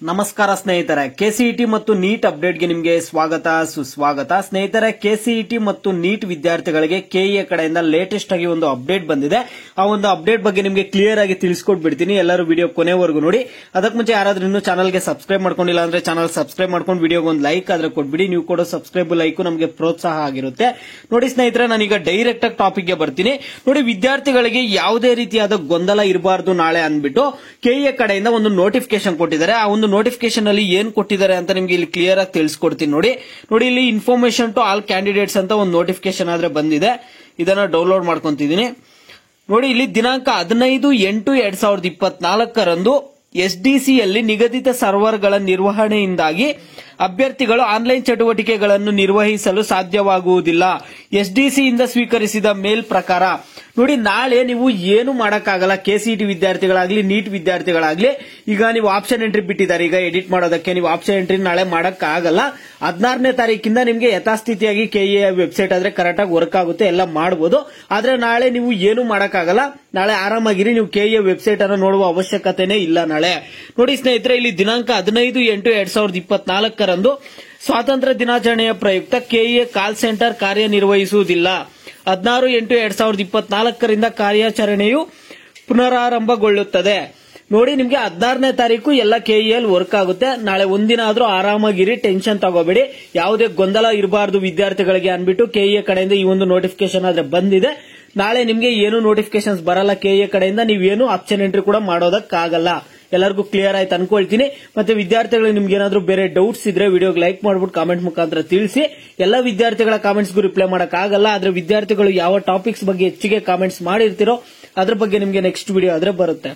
ನಮಸ್ಕಾರ ಸ್ನೇಹಿತರೆ, ಕೆಸಿಇಟಿ ಮತ್ತು ನೀಟ್ ಅಪ್ಡೇಟ್ಗೆ ನಿಮಗೆ ಸ್ವಾಗತ ಸುಸ್ವಾಗತ. ಸ್ನೇಹಿತರೆ, ಕೆಸಿಇಟಿ ಮತ್ತು ನೀಟ್ ವಿದ್ಯಾರ್ಥಿಗಳಿಗೆ ಕೆಇಎ ಕಡೆಯಿಂದ ಲೇಟೆಸ್ಟ್ ಆಗಿ ಒಂದು ಅಪ್ಡೇಟ್ ಬಂದಿದೆ. ಆ ಒಂದು ಅಪ್ಡೇಟ್ ಬಗ್ಗೆ ನಿಮಗೆ ಕ್ಲಿಯರ್ ಆಗಿ ತಿಳಿಸ್ಕೊಟ್ಬಿಡ್ತೀನಿ. ಎಲ್ಲರೂ ವಿಡಿಯೋ ಕೊನೆವರೆಗೂ ನೋಡಿ. ಅದಕ್ಕೆ ಮುಂಚೆ ಯಾರಾದ್ರೂ ಇನ್ನೂ ಚಾನಲ್ಗೆ ಸಬ್ಸ್ಕ್ರೈಬ್ ಮಾಡ್ಕೊಂಡಿಲ್ಲ ಅಂದ್ರೆ ಚಾನಲ್ ಸಬ್ಸ್ಕ್ರೈಬ್ ಮಾಡ್ಕೊಂಡು ವಿಡಿಯೋಗೆ ಒಂದು ಲೈಕ್ ಆದ್ರೆ ಕೊಟ್ಬಿಡಿ. ನೀವು ಕೊಡೋ ಸಬ್ಸ್ಕ್ರೈಬ್ ಲೈಕ್ ನಮಗೆ ಪ್ರೋತ್ಸಾಹ ಆಗಿರುತ್ತೆ. ನೋಡಿ ಸ್ನೇಹಿತರೆ, ನಾನೀಗ ಡೈರೆಕ್ಟ್ ಆಗಿ ಟಾಪಿಕ್ ಗೆ ಬರ್ತೀನಿ. ನೋಡಿ, ವಿದ್ಯಾರ್ಥಿಗಳಿಗೆ ಯಾವುದೇ ರೀತಿಯಾದ ಗೊಂದಲ ಇರಬಾರ್ದು ನಾಳೆ ಅಂದ್ಬಿಟ್ಟು ಕೆಇಎ ಕಡೆಯಿಂದ ಒಂದು ನೋಟಿಫಿಕೇಶನ್ ಕೊಟ್ಟಿದ್ದಾರೆ. ಆ ಒಂದು ನೋಟಿಫಿಕೇಶನ್ ಅಲ್ಲಿ ಏನ್ ಕೊಟ್ಟಿದ್ದಾರೆ ಅಂತ ನಿಮ್ಗೆ ಇಲ್ಲಿ ಕ್ಲಿಯರ್ ಆಗಿ ತಿಳಿಸ್ಕೊಡ್ತೀನಿ. ನೋಡಿ ಇಲ್ಲಿ ಇನ್ಫಾರ್ಮೇಶನ್ ಟು ಆಲ್ ಕ್ಯಾಂಡಿಡೇಟ್ಸ್ ಅಂತ ಒಂದು ನೋಟಿಫಿಕೇಶನ್ ಆದ್ರೆ ಬಂದಿದೆ. ಇದನ್ನ ಡೌನ್ಲೋಡ್ ಮಾಡ್ಕೊಂತಿದ್ದೀನಿ. ನೋಡಿ, ಇಲ್ಲಿ ದಿನಾಂಕ 15/8/2024 ಎಸ್ಡಿಸಿಯಲ್ಲಿ ನಿಗದಿತ ಸರ್ವರ್ಗಳ ನಿರ್ವಹಣೆಯಿಂದಾಗಿ ಅಭ್ಯರ್ಥಿಗಳು ಆನ್ಲೈನ್ ಚಟುವಟಿಕೆಗಳನ್ನು ನಿರ್ವಹಿಸಲು ಸಾಧ್ಯವಾಗುವುದಿಲ್ಲ. ಎಸ್ಡಿಸಿಯಿಂದ ಸ್ವೀಕರಿಸಿದ ಮೇಲ್ ಪ್ರಕಾರ ನೋಡಿ, ನಾಳೆ ನೀವು ಏನು ಮಾಡಕ್ಕಾಗಲ್ಲ. ಕೆಸಿಇಟಿ ವಿದ್ಯಾರ್ಥಿಗಳಾಗ್ಲಿ ನೀಟ್ ವಿದ್ಯಾರ್ಥಿಗಳಾಗ್ಲಿ, ಈಗ ನೀವು ಆಪ್ಷನ್ ಎಂಟ್ರಿ ಬಿಟ್ಟಿದ್ದಾರೆ. ಈಗ ಎಡಿಟ್ ಮಾಡೋದಕ್ಕೆ ನೀವು ಆಪ್ಷನ್ ಎಂಟ್ರಿ ನಾಳೆ ಮಾಡಕ್ಕಾಗಲ್ಲ. 16ನೇ ತಾರೀಕಿಂದ ನಿಮ್ಗೆ ಯಥಾಸ್ಥಿತಿಯಾಗಿ ಕೆಇಎ ವೆಬ್ಸೈಟ್ ಆದ್ರೆ ಕರೆಕ್ಟ್ ಆಗಿ ವರ್ಕ್ ಆಗುತ್ತೆ, ಎಲ್ಲ ಮಾಡಬಹುದು. ಆದ್ರೆ ನಾಳೆ ನೀವು ಏನು ಮಾಡಕ್ಕಾಗಲ್ಲ. ನಾಳೆ ಆರಾಮಾಗಿರಿ, ನೀವು ಕೆಇಎ ವೆಬ್ಸೈಟ್ ಅನ್ನು ನೋಡುವ ಅವಶ್ಯಕತೆನೇ ಇಲ್ಲ ನಾಳೆ. ನೋಡಿ ಸ್ನೇಹಿತರೆ, ಇಲ್ಲಿ ದಿನಾಂಕ 15/8/2024 ಸ್ವಾತಂತ್ರ್ಯ ದಿನಾಚರಣೆಯ ಪ್ರಯುಕ್ತ ಕೆಇಎ ಕಾಲ್ ಸೆಂಟರ್ ಕಾರ್ಯನಿರ್ವಹಿಸುವುದಿಲ್ಲ. 16/8/2024 ಕಾರ್ಯಾಚರಣೆಯು ಪುನರಾರಂಭಗೊಳ್ಳುತ್ತದೆ. ನೋಡಿ, ನಿಮ್ಗೆ 16ನೇ ತಾರೀಕು ಎಲ್ಲ ಕೆಇಎಲ್ ವರ್ಕ್ ಆಗುತ್ತೆ. ನಾಳೆ ಒಂದಿನ ಆದ್ರೂ ಆರಾಮಾಗಿರಿ, ಟೆನ್ಷನ್ ತಗೋಬೇಡಿ. ಯಾವುದೇ ಗೊಂದಲ ಇರಬಾರ್ದು ವಿದ್ಯಾರ್ಥಿಗಳಿಗೆ ಅನ್ಬಿಟ್ಟು ಕೆಇಎ ಕಡೆಯಿಂದ ಈ ಒಂದು ನೋಟಿಫಿಕೇಶನ್ ಆದ್ರೆ ಬಂದಿದೆ. ನಾಳೆ ನಿಮ್ಗೆ ಏನು ನೋಟಿಫಿಕೇಶನ್ಸ್ ಬರಲ್ಲ ಕೆಇಎ ಕಡೆಯಿಂದ, ನೀವೇನು ಆಪ್ಷನ್ ಎಂಟ್ರಿ ಕೂಡ ಮಾಡೋದಕ್ಕಾಗಲ್ಲ. ಎಲ್ಲರಿಗೂ ಕ್ಲಿಯರ್ ಆಯ್ತು ಅನ್ಕೊಳ್ತೀನಿ. ಮತ್ತೆ ವಿದ್ಯಾರ್ಥಿಗಳಿಗೆ ನಿಮ್ಗೆ ಏನಾದ್ರೂ ಬೇರೆ ಡೌಟ್ಸ್ ಇದ್ರೆ ವಿಡಿಯೋಗೆ ಲೈಕ್ ಮಾಡ್ಬಿಟ್ಟು ಕಾಮೆಂಟ್ ಮುಖಾಂತರ ತಿಳಿಸಿ. ಎಲ್ಲ ವಿದ್ಯಾರ್ಥಿಗಳ ಕಾಮೆಂಟ್ಸ್ಗೂ ರಿಪ್ಲೈ ಮಾಡಕ್ ಆಗಲ್ಲ. ಆದ್ರೆ ವಿದ್ಯಾರ್ಥಿಗಳು ಯಾವ ಟಾಪಿಕ್ಸ್ ಬಗ್ಗೆ ಹೆಚ್ಚಿಗೆ ಕಾಮೆಂಟ್ಸ್ ಮಾಡಿರ್ತೀರೋ ಅದ್ರ ಬಗ್ಗೆ ನಿಮ್ಗೆ ನೆಕ್ಸ್ಟ್ ವಿಡಿಯೋ ಆದ್ರೆ ಬರುತ್ತೆ.